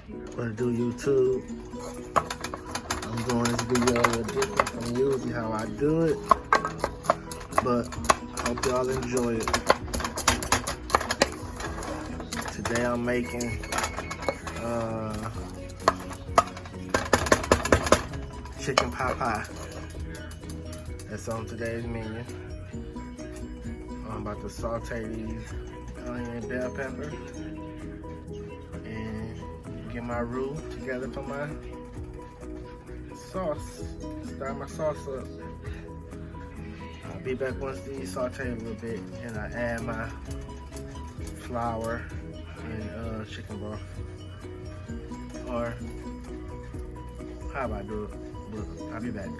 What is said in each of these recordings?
What to do, YouTube? I'm doing this video a little different from usually how I do it, but I hope y'all enjoy it. Today I'm making chicken pot pie. That's on today's menu. I'm about to saute these onion and bell pepper and get my roux together for my sauce. Start my sauce up. I'll be back once these saute a little bit and I add my flour and chicken broth. Or how about I do it? I'll be back.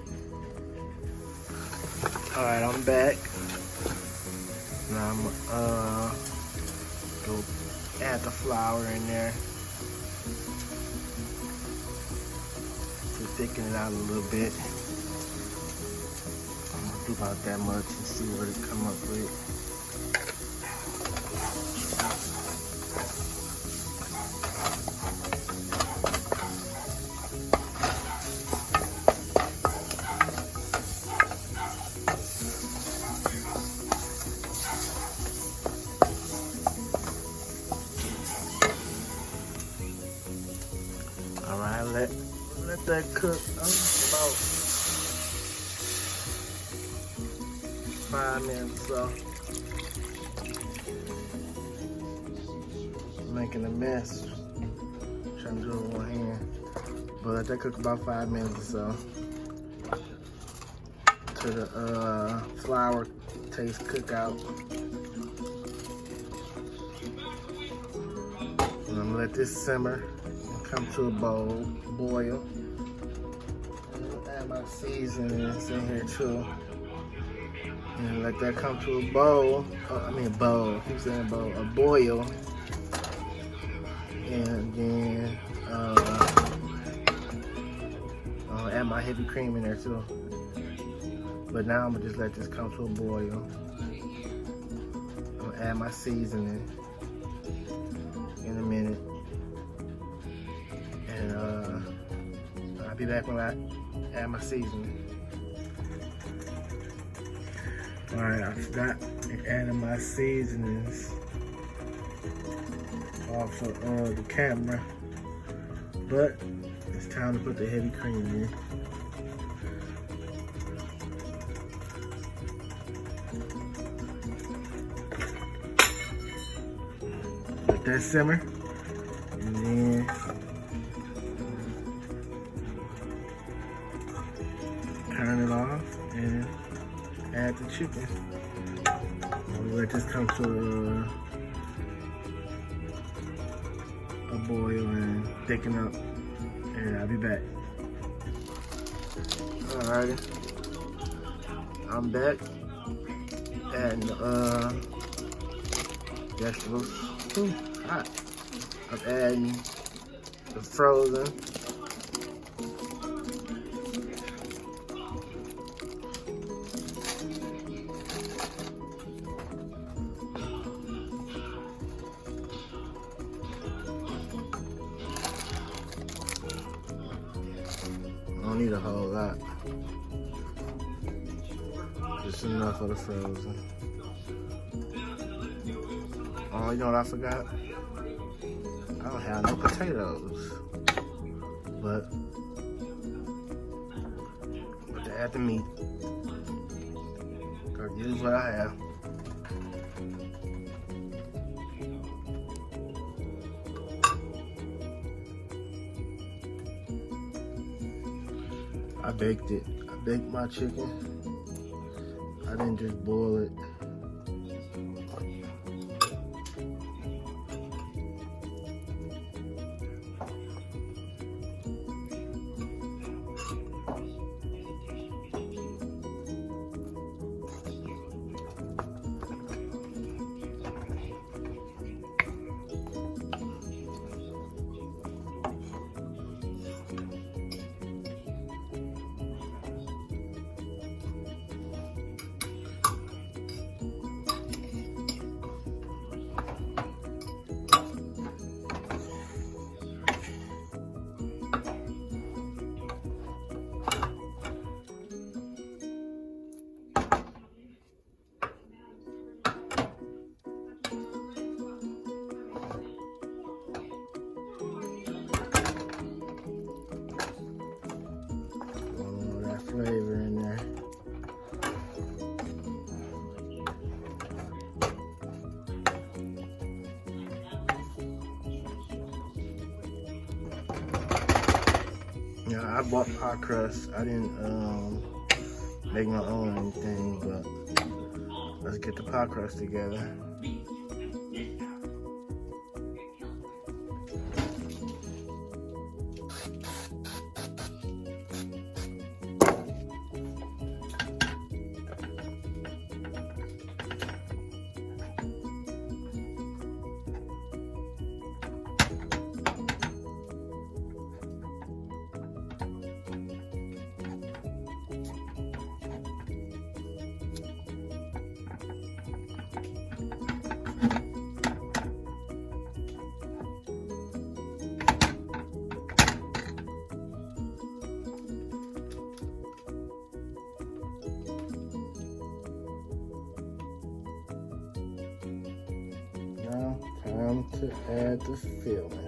Alright, I'm back. Now I'm go add the flour in there to thicken it out a little bit. I'm gonna do about that much and see what it come up with. Alright, let that cook about 5 minutes or so. Making a mess. Trying to do it with one hand. But let that cook about 5 minutes or so. To the flour taste cook out. And I'm gonna let this simmer. Come to a boil. And add my seasonings in here too. And let that come to a boil. I keep saying bowl. A boil. And then I'll add my heavy cream in there too. But now I'm gonna just let this come to a boil. I'm gonna add my seasoning in a minute. And I'll be back when I add my seasoning. Alright, I forgot adding my seasonings off of the camera. But it's time to put the heavy cream in. Let that simmer. And then turn it off and add the chicken. We'll let this come to a boil and thicken up, and I'll be back. Alrighty, I'm back, adding vegetables. Ooh, hot. I'm adding the frozen don't need a whole lot. Just enough of the frozen. Oh, you know what I forgot? I don't have no potatoes. But to add the meat. Gotta use what I have. I baked it. I baked my chicken. I didn't just boil it. Yeah, I bought pie crust. I didn't make my own or anything, but let's get the pie crust together. Now, time to add the filling.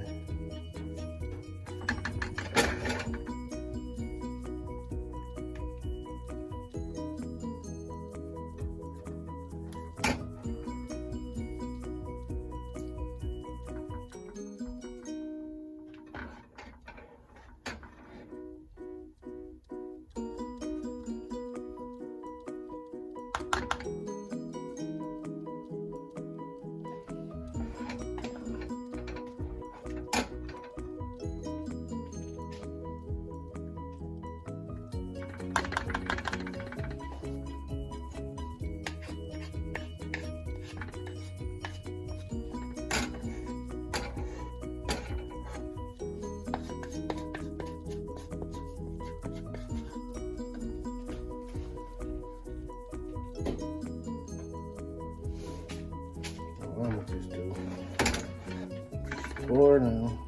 I'm gonna just do 4 now.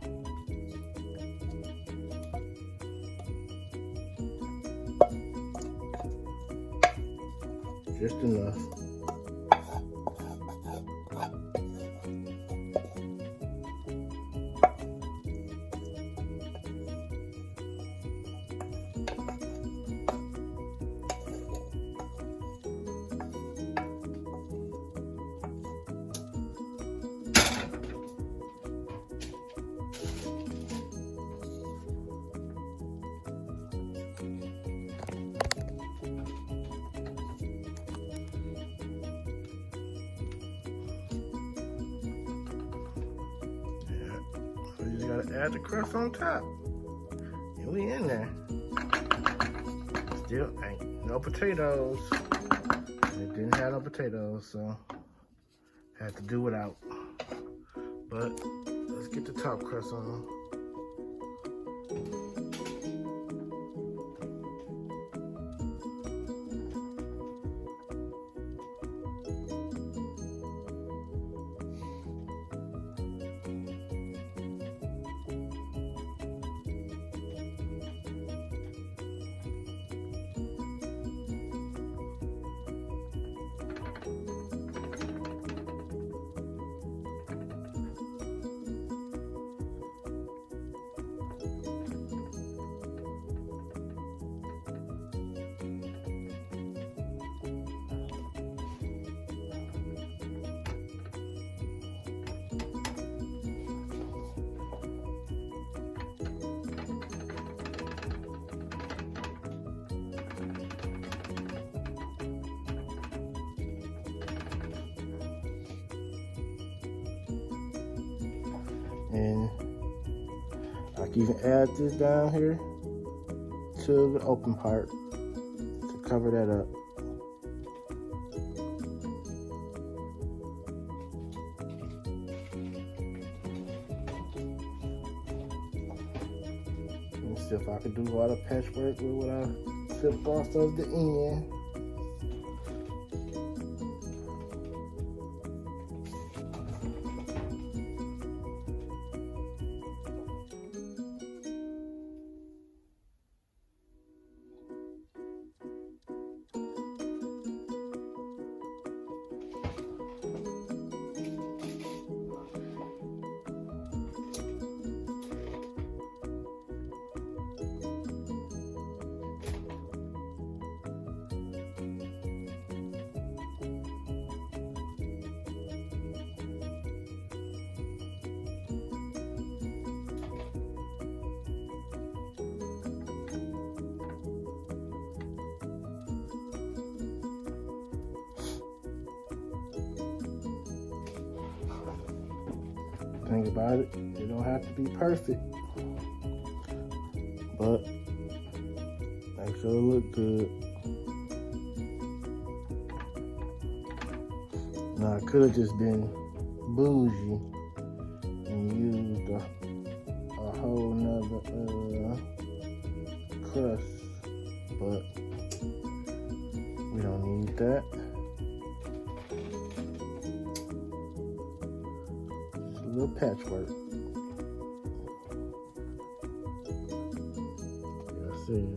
Just enough. You just gotta add the crust on top. And we in there. Still ain't no potatoes. It didn't have no potatoes, so had to do without. But let's get the top crust on. And I can even add this down here to the open part to cover that up. Let's see if I can do all the patchwork with what I clipped off of the end. thing about it, it don't have to be perfect, but make sure it look good. Now I could have just been bougie and used a whole nother crust, but we don't need that. Just a little patchwork. Like I said,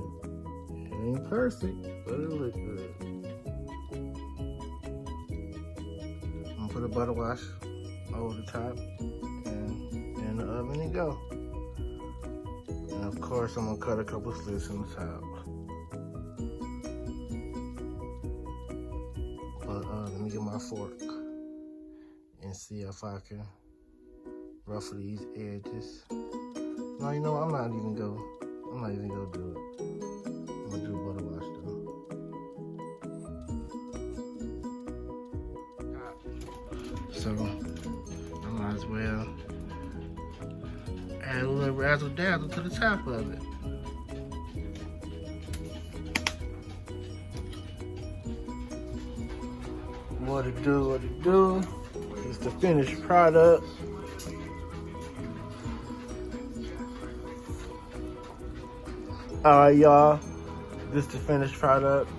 it ain't perfect, but it look good. I'm gonna put a butter wash over the top, and in the oven it go. And of course, I'm gonna cut a couple slits in the top. But let me get my fork and see if I can ruffle these edges. No, you know what? I'm not even gonna do it. I'm gonna do a butter wash though. So I might as well add a little razzle dazzle to the top of it. What it do. It's the finished product. Alright, y'all. This is the finished product.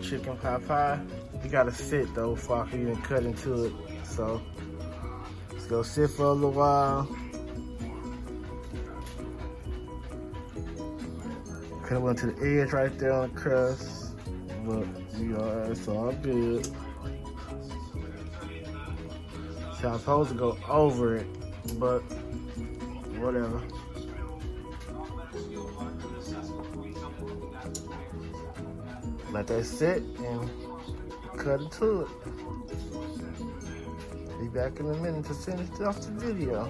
Chicken pot pie. You gotta sit though before I can even cut into it. So let's go sit for a little while. Kinda went to the edge right there on the crust. But it's all good. See, I'm supposed to go over it, but whatever. Let that sit and cut into it. Be back in a minute to finish off the video.